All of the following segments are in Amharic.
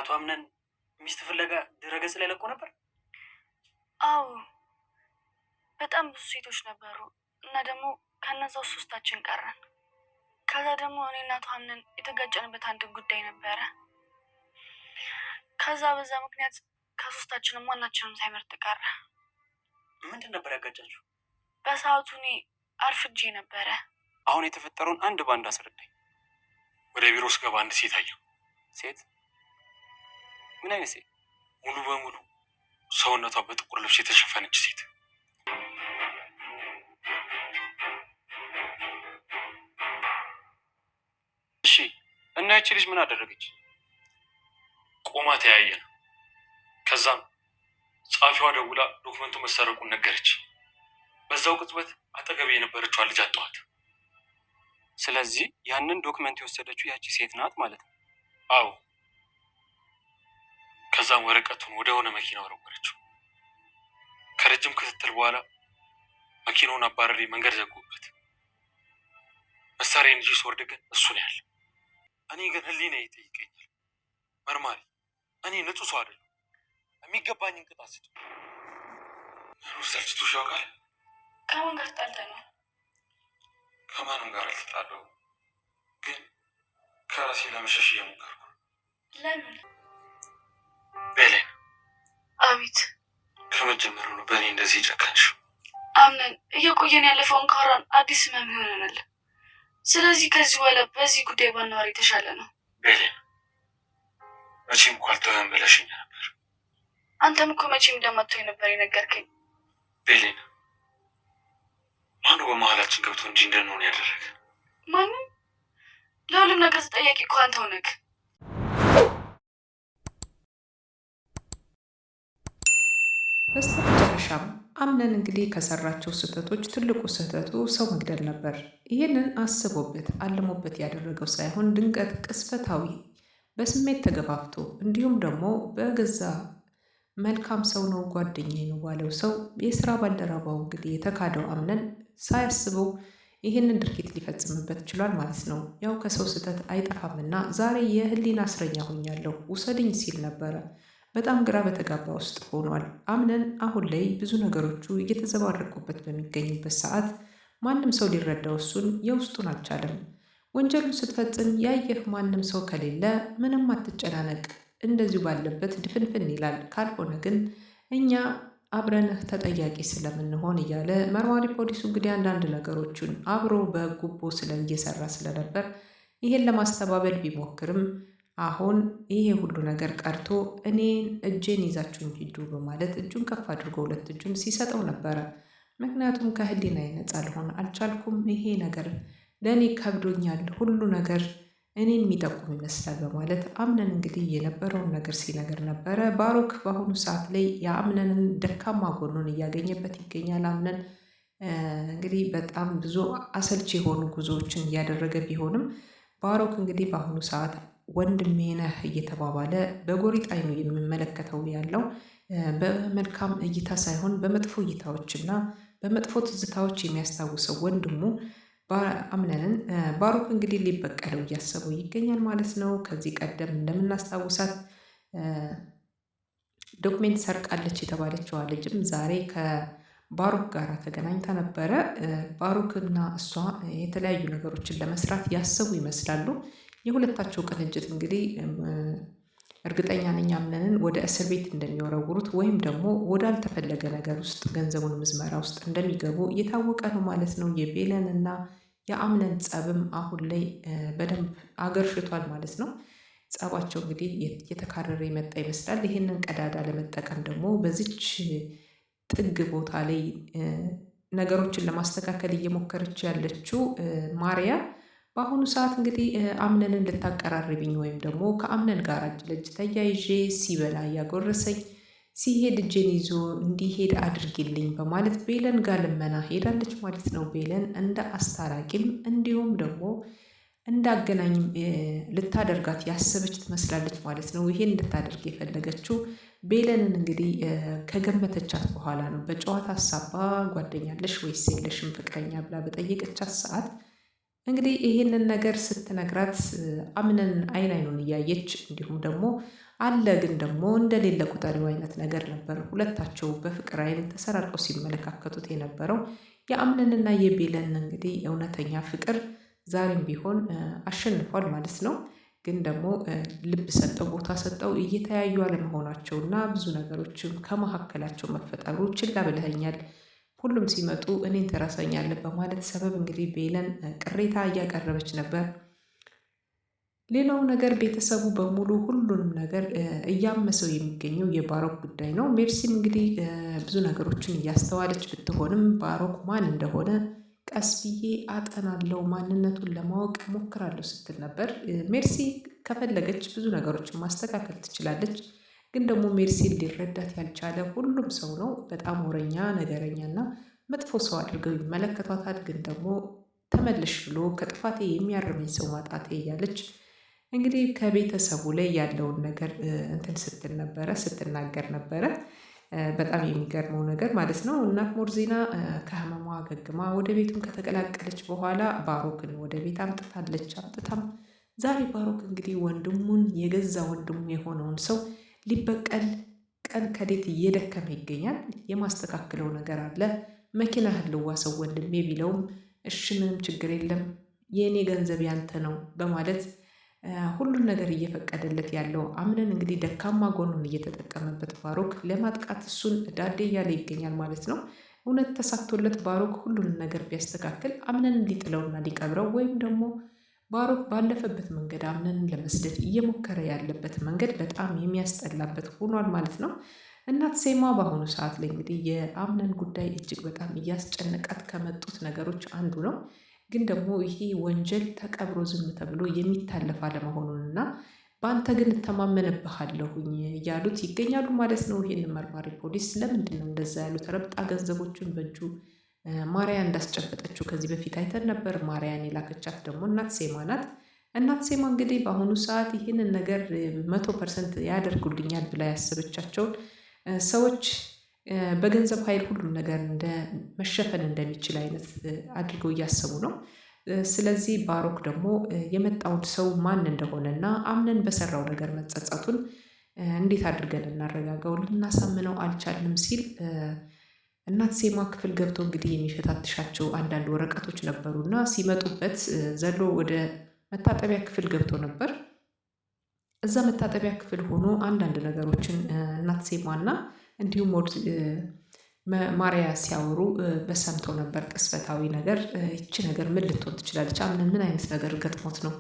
አቶ አምነን ሚስት ፍለጋ ድረገጽ ላይ ለቆ ነበር? አዎ በጣም ብዙ ሴቶች ነበሩ እና ደግሞ ከነዛው ሶስታችን ቀረን። ከዛ ደግሞ እኔና አቶ አምነን የተጋጨንበት አንድ ጉዳይ ነበረ። ከዛ በዛ ምክንያት ከሶስታችንም ማናችንም ሳይመርጥ ቀረ። ምንድን ነበር ያጋጫችሁ? በሰዓቱ እኔ አርፍጄ ነበረ። አሁን የተፈጠረውን አንድ ባንድ አስረዳኝ። ወደ ቢሮ ስገባ አንድ ሴት አየሁ። ሴት? ምን አይነት ሴት? ሙሉ በሙሉ ሰውነቷ በጥቁር ልብስ የተሸፈነች ሴት። እሺ፣ እና ያቺ ልጅ ምን አደረገች? ቆማ ተያየን። ከዛም ጸሐፊዋ ደውላ ዶክመንቱ መሰረቁን ነገረች። በዛው ቅጽበት አጠገቤ የነበረችዋ ልጅ አጣኋት። ስለዚህ ያንን ዶክመንት የወሰደችው ያቺ ሴት ናት ማለት ነው? አዎ። ከዛም ወረቀቱን ወደ ሆነ መኪና ወረወረችው። ከረጅም ክትትል በኋላ መኪናውን አባረሪ መንገድ ዘጉበት። መሳሪያን ይዤ ስወርድ ግን እሱ ነው ያለ። እኔ ግን ህሊና ይጠይቀኛል። መርማሪ፣ እኔ ንጹህ ሰው አይደለም። የሚገባኝን ቅጣት ስጡ። ምሩ ሰልችቶሽ ያውቃል? ከማን ጋር ተጣልተህ ነው? ከማንም ጋር አልተጣለሁም፣ ግን ከራሴ ለመሸሽ እየሞከርኩ። ለምን? ቤሌን። አቤት። ከመጀመሩ ነው በእኔ እንደዚህ ጨከንሽው? አምነን እየቆየን ያለፈውን ካወራን አዲስ ህመም ይሆነናል። ስለዚህ ከዚህ በኋላ በዚህ ጉዳይ ባናወራ የተሻለ ነው። ቤሌን፣ መቼም እኮ አልተወህም ብለሽኝ ነበር። አንተም እኮ መቼም እንደማትተወኝ ነበር የነገርከኝ። ቤሌን፣ ማኑ በመሀላችን ገብቶ እንጂ እንደንሆን ያደረገ? ማንም? ለሁሉም ነገር ተጠያቂ እኮ አንተው ነህ። በስተመጨረሻም አምነን እንግዲህ ከሰራቸው ስህተቶች ትልቁ ስህተቱ ሰው መግደል ነበር። ይህንን አስቦበት አልሞበት ያደረገው ሳይሆን ድንገት ቅስፈታዊ በስሜት ተገፋፍቶ እንዲሁም ደግሞ በገዛ መልካም ሰው ነው ጓደኛዬ ነው ባለው ሰው የስራ ባልደረባው እንግዲህ የተካደው አምነን ሳያስበው ይህንን ድርጊት ሊፈጽምበት ችሏል ማለት ነው። ያው ከሰው ስህተት አይጠፋምና ዛሬ የህሊና እስረኛ ሆኛለሁ ውሰድኝ ሲል ነበረ። በጣም ግራ በተጋባ ውስጥ ሆኗል። አምነን አሁን ላይ ብዙ ነገሮቹ እየተዘባረቁበት በሚገኙበት ሰዓት ማንም ሰው ሊረዳው እሱን የውስጡን አልቻለም። ወንጀሉን ስትፈጽም ያየህ ማንም ሰው ከሌለ ምንም አትጨናነቅ፣ እንደዚሁ ባለበት ድፍንፍን ይላል። ካልሆነ ግን እኛ አብረንህ ተጠያቂ ስለምንሆን እያለ መርማሪ ፖሊሱ እንግዲህ አንዳንድ ነገሮችን አብሮ በጉቦ እየሰራ ስለነበር ይሄን ለማስተባበል ቢሞክርም አሁን ይሄ ሁሉ ነገር ቀርቶ እኔን እጄን ይዛችሁን ሂዱ በማለት እጁን ከፍ አድርጎ ሁለት እጁን ሲሰጠው ነበረ። ምክንያቱም ከህሊና ነፃ ልሆን አልቻልኩም፣ ይሄ ነገር ለእኔ ከብዶኛል፣ ሁሉ ነገር እኔን የሚጠቁም ይመስላል በማለት አምነን እንግዲህ የነበረውን ነገር ሲነገር ነበረ። ባሮክ በአሁኑ ሰዓት ላይ የአምነንን ደካማ ጎኑን እያገኘበት ይገኛል። አምነን እንግዲህ በጣም ብዙ አሰልቺ የሆኑ ጉዞዎችን እያደረገ ቢሆንም ባሮክ እንግዲህ በአሁኑ ሰዓት ወንድሜ ነህ እየተባባለ በጎሪጥ አይኑ የሚመለከተው ያለው በመልካም እይታ ሳይሆን በመጥፎ እይታዎችና በመጥፎ ትዝታዎች የሚያስታውሰው ወንድሙ አምነንን ባሮክ እንግዲህ ሊበቀለው እያሰበው ይገኛል ማለት ነው። ከዚህ ቀደም እንደምናስታውሳት ዶክሜንት ሰርቃለች የተባለችዋ ልጅም ዛሬ ከባሮክ ጋር ተገናኝታ ነበረ። ባሮክና እሷ የተለያዩ ነገሮችን ለመስራት ያሰቡ ይመስላሉ። የሁለታቸው ቅንጅት እንግዲህ እርግጠኛ ነኝ አምነንን ወደ እስር ቤት እንደሚወረውሩት ወይም ደግሞ ወዳልተፈለገ ነገር ውስጥ ገንዘቡን ምዝመራ ውስጥ እንደሚገቡ እየታወቀ ነው ማለት ነው። የቤለን እና የአምነን ጸብም አሁን ላይ በደንብ አገርሽቷል ማለት ነው። ጸባቸው እንግዲህ እየተካረረ የመጣ ይመስላል። ይህንን ቀዳዳ ለመጠቀም ደግሞ በዚች ጥግ ቦታ ላይ ነገሮችን ለማስተካከል እየሞከረች ያለችው ማርያ በአሁኑ ሰዓት እንግዲህ አምነንን ልታቀራርብኝ ወይም ደግሞ ከአምነን ጋር እጅ ለእጅ ተያይዤ ሲበላ እያጎረሰኝ ሲሄድ እጄን ይዞ እንዲሄድ አድርጊልኝ በማለት ቤለን ጋር ልመና ሄዳለች ማለት ነው። ቤለን እንደ አስታራቂም እንዲሁም ደግሞ እንዳገናኝም ልታደርጋት ያሰበች ትመስላለች ማለት ነው። ይሄን እንድታደርግ የፈለገችው ቤለንን እንግዲህ ከገመተቻት በኋላ ነው። በጨዋታ ሀሳባ ጓደኛለሽ ወይስ የለሽም ፍቅረኛ ብላ በጠየቀቻት ሰዓት እንግዲህ ይህንን ነገር ስትነግራት አምነን አይኑን እያየች እንዲሁም ደግሞ አለ ግን ደግሞ እንደሌለ ቁጠሪው አይነት ነገር ነበር። ሁለታቸው በፍቅር አይን ተሰራርቀው ሲመለካከቱት የነበረው የአምነንና የቤለን እንግዲህ እውነተኛ ፍቅር ዛሬም ቢሆን አሸንፏል ማለት ነው። ግን ደግሞ ልብ ሰጠው ቦታ ሰጠው እየተያዩ አለመሆናቸውና ብዙ ነገሮችም ከመካከላቸው መፈጠሩ ችላ ብለኸኛል፣ ሁሉም ሲመጡ እኔን ትረሳኛለህ በማለት ሰበብ እንግዲህ ቤለን ቅሬታ እያቀረበች ነበር። ሌላው ነገር ቤተሰቡ በሙሉ ሁሉንም ነገር እያመሰው የሚገኘው የባሮክ ጉዳይ ነው። ሜርሲም እንግዲህ ብዙ ነገሮችን እያስተዋለች ብትሆንም ባሮክ ማን እንደሆነ ቀስ ብዬ አጠናለው፣ ማንነቱን ለማወቅ ሞክራለሁ ስትል ነበር። ሜርሲ ከፈለገች ብዙ ነገሮችን ማስተካከል ትችላለች። ግን ደግሞ ሜርሲን ሊረዳት ያልቻለ ሁሉም ሰው ነው። በጣም ወረኛ፣ ነገረኛ እና መጥፎ ሰው አድርገው ይመለከቷታል። ግን ደግሞ ተመለሽ ብሎ ከጥፋቴ የሚያርመኝ ሰው ማጣቴ እያለች እንግዲህ ከቤተሰቡ ላይ ያለውን ነገር እንትን ስትል ነበረ ስትናገር ነበረ። በጣም የሚገርመው ነገር ማለት ነው እናት ሞርዜና ከህመሟ አገግማ ወደ ቤቱን ከተቀላቀለች በኋላ ባሮክን ወደ ቤት አምጥታለች። አምጥታም ዛሬ ባሮክ እንግዲህ ወንድሙን የገዛ ወንድሙ የሆነውን ሰው ሊበቀል ቀን ከሌት እየደከመ ይገኛል። የማስተካከለው ነገር አለ። መኪናህን ልዋሰው ወንድሜ ቢለውም እሺ ምንም ችግር የለም የእኔ ገንዘብ ያንተ ነው በማለት ሁሉን ነገር እየፈቀደለት ያለው አምነን እንግዲህ ደካማ ጎኑን እየተጠቀመበት ባሮክ ለማጥቃት እሱን ዳዴ እያለ ይገኛል ማለት ነው። እውነት ተሳክቶለት ባሮክ ሁሉንም ነገር ቢያስተካክል አምነንን ሊጥለውና ሊቀብረው ወይም ደግሞ ባሮክ ባለፈበት መንገድ አምነንን ለመስደድ እየሞከረ ያለበት መንገድ በጣም የሚያስጠላበት ሆኗል ማለት ነው። እናት ሴማ በአሁኑ ሰዓት ላይ እንግዲህ የአምነን ጉዳይ እጅግ በጣም እያስጨነቃት ከመጡት ነገሮች አንዱ ነው። ግን ደግሞ ይሄ ወንጀል ተቀብሮ ዝም ተብሎ የሚታለፍ አለመሆኑንና በአንተ ግን እተማመንብሃለሁኝ እያሉት ይገኛሉ ማለት ነው። ይህን መርማሪ ፖሊስ ለምንድን ነው እንደዛ ያሉት? ረብጣ ገንዘቦችን በእጁ ማርያ እንዳስጨበጠችው ከዚህ በፊት አይተን ነበር። ማርያን የላከቻት ደግሞ እናት ሴማ ናት። እናት ሴማ እንግዲህ በአሁኑ ሰዓት ይህንን ነገር 100% ያደርጉልኛል ብላ ያሰበቻቸውን ሰዎች በገንዘብ ኃይል ሁሉም ነገር እንደ መሸፈን እንደሚችል አይነት አድርገው እያሰቡ ነው። ስለዚህ ባሮክ ደግሞ የመጣውን ሰው ማን እንደሆነ እና አምነን በሰራው ነገር መጸጸቱን እንዴት አድርገን እናረጋጋው? ልናሳምነው አልቻልንም ሲል እናት ሴማ ክፍል ገብቶ እንግዲህ የሚፈታትሻቸው አንዳንድ ወረቀቶች ነበሩና ሲመጡበት ዘሎ ወደ መታጠቢያ ክፍል ገብቶ ነበር። እዛ መታጠቢያ ክፍል ሆኖ አንዳንድ ነገሮችን እናት ሴማና እንዲሁም ማርያ ሲያወሩ በሰምተው ነበር። ቅስፈታዊ ነገር ይቺ ነገር ምን ልትሆን ትችላለች? አምነን ምን አይነት ነገር ገጥሞት ነው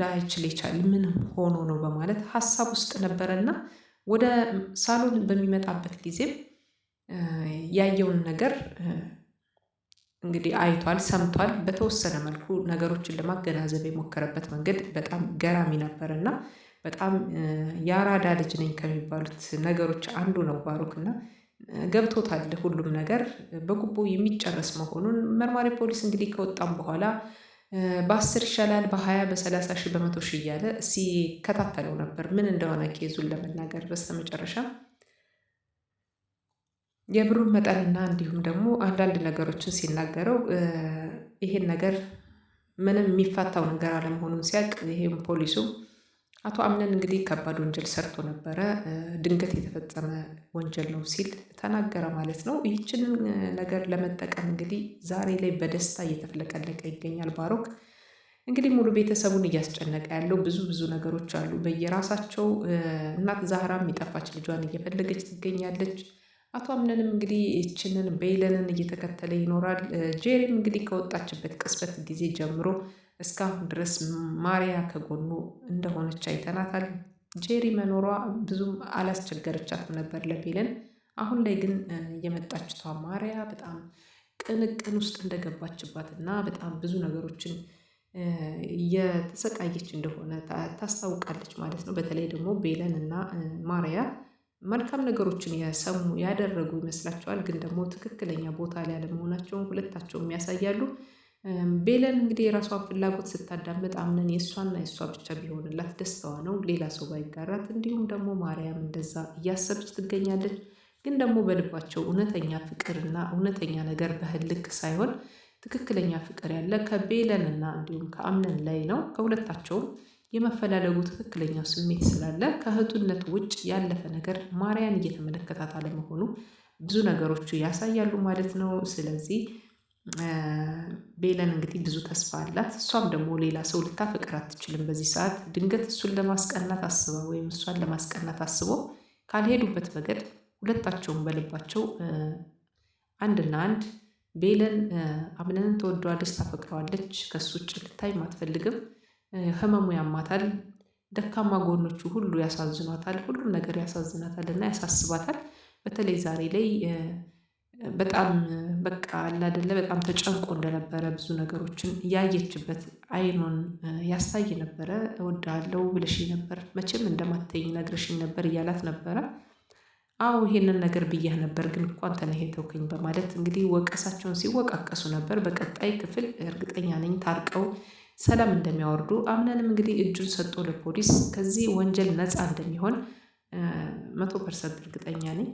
ላይችል የቻለ ምንም ሆኖ ነው በማለት ሀሳብ ውስጥ ነበረና ወደ ሳሎን በሚመጣበት ጊዜም ያየውን ነገር እንግዲህ አይቷል፣ ሰምቷል። በተወሰነ መልኩ ነገሮችን ለማገናዘብ የሞከረበት መንገድ በጣም ገራሚ ነበር እና በጣም የአራዳ ልጅ ነኝ ከሚባሉት ነገሮች አንዱ ነው ባሮክ እና ገብቶታል ሁሉም ነገር በጉቦ የሚጨረስ መሆኑን። መርማሪ ፖሊስ እንግዲህ ከወጣም በኋላ በ10 ይሻላል በ20 በ30 ሺህ በ100 ሺህ እያለ ሲከታተለው ነበር ምን እንደሆነ ኬዙን ለመናገር። በስተመጨረሻ የብሩን መጠንና እንዲሁም ደግሞ አንዳንድ ነገሮችን ሲናገረው ይሄን ነገር ምንም የሚፋታው ነገር አለመሆኑን ሲያውቅ ይሄም ፖሊሱ አቶ አምነን እንግዲህ ከባድ ወንጀል ሰርቶ ነበረ፣ ድንገት የተፈጸመ ወንጀል ነው ሲል ተናገረ ማለት ነው። ይህችንን ነገር ለመጠቀም እንግዲህ ዛሬ ላይ በደስታ እየተፍለቀለቀ ይገኛል ባሮክ። እንግዲህ ሙሉ ቤተሰቡን እያስጨነቀ ያለው ብዙ ነገሮች አሉ በየራሳቸው። እናት ዛህራም የጠፋች ልጇን እየፈለገች ትገኛለች። አቶ አምነንም እንግዲህ ይህችንን ቤለንን እየተከተለ ይኖራል። ጄሪም እንግዲህ ከወጣችበት ቅጽበት ጊዜ ጀምሮ እስካሁን ድረስ ማርያ ከጎኑ እንደሆነች አይተናታል። ጄሪ መኖሯ ብዙም አላስቸገረቻትም ነበር ለቤለን። አሁን ላይ ግን የመጣችቷ ማርያ በጣም ቅንቅን ውስጥ እንደገባችባት እና በጣም ብዙ ነገሮችን እየተሰቃየች እንደሆነ ታስታውቃለች ማለት ነው። በተለይ ደግሞ ቤለን እና ማርያ መልካም ነገሮችን የሰሙ ያደረጉ ይመስላቸዋል፣ ግን ደግሞ ትክክለኛ ቦታ ላይ አለመሆናቸውን ሁለታቸውም ያሳያሉ። ቤለን እንግዲህ የራሷን ፍላጎት ስታዳምጥ አምነን የእሷና የእሷ ብቻ ቢሆንላት ደስታዋ ነው፣ ሌላ ሰው ባይጋራት። እንዲሁም ደግሞ ማርያም እንደዛ እያሰበች ትገኛለች። ግን ደግሞ በልባቸው እውነተኛ ፍቅርና እውነተኛ ነገር በህልክ ሳይሆን ትክክለኛ ፍቅር ያለ ከቤለንና እንዲሁም ከአምነን ላይ ነው። ከሁለታቸውም የመፈላለጉ ትክክለኛው ስሜት ስላለ ከእህቱነት ውጭ ያለፈ ነገር ማርያን እየተመለከታት አለመሆኑ ብዙ ነገሮች ያሳያሉ ማለት ነው። ስለዚህ ቤለን እንግዲህ ብዙ ተስፋ አላት። እሷም ደግሞ ሌላ ሰው ልታፈቅር አትችልም በዚህ ሰዓት። ድንገት እሱን ለማስቀናት አስባ ወይም እሷን ለማስቀናት አስቦ ካልሄዱበት በገድ ሁለታቸውም በልባቸው አንድና አንድ ቤለን አምነንን ትወደዋለች፣ ታፈቅረዋለች። ከሱ ውጭ ልታይም አትፈልግም። ህመሙ ያማታል። ደካማ ጎኖቹ ሁሉ ያሳዝኗታል። ሁሉም ነገር ያሳዝናታል እና ያሳስባታል። በተለይ ዛሬ ላይ በጣም በቃ አላደለ በጣም ተጨንቆ እንደነበረ ብዙ ነገሮችን ያየችበት አይኑን ያሳይ ነበረ። እወድሃለሁ ብለሽ ነበር፣ መቼም እንደማትተይኝ ነግረሽኝ ነበር እያላት ነበረ። አዎ ይሄንን ነገር ብያህ ነበር፣ ግን እኮ አንተ ነህ የተውከኝ በማለት እንግዲህ ወቀሳቸውን ሲወቃቀሱ ነበር። በቀጣይ ክፍል እርግጠኛ ነኝ ታርቀው ሰላም እንደሚያወርዱ። አምነንም እንግዲህ እጁን ሰጥቶ ለፖሊስ ከዚህ ወንጀል ነፃ እንደሚሆን 100% እርግጠኛ ነኝ።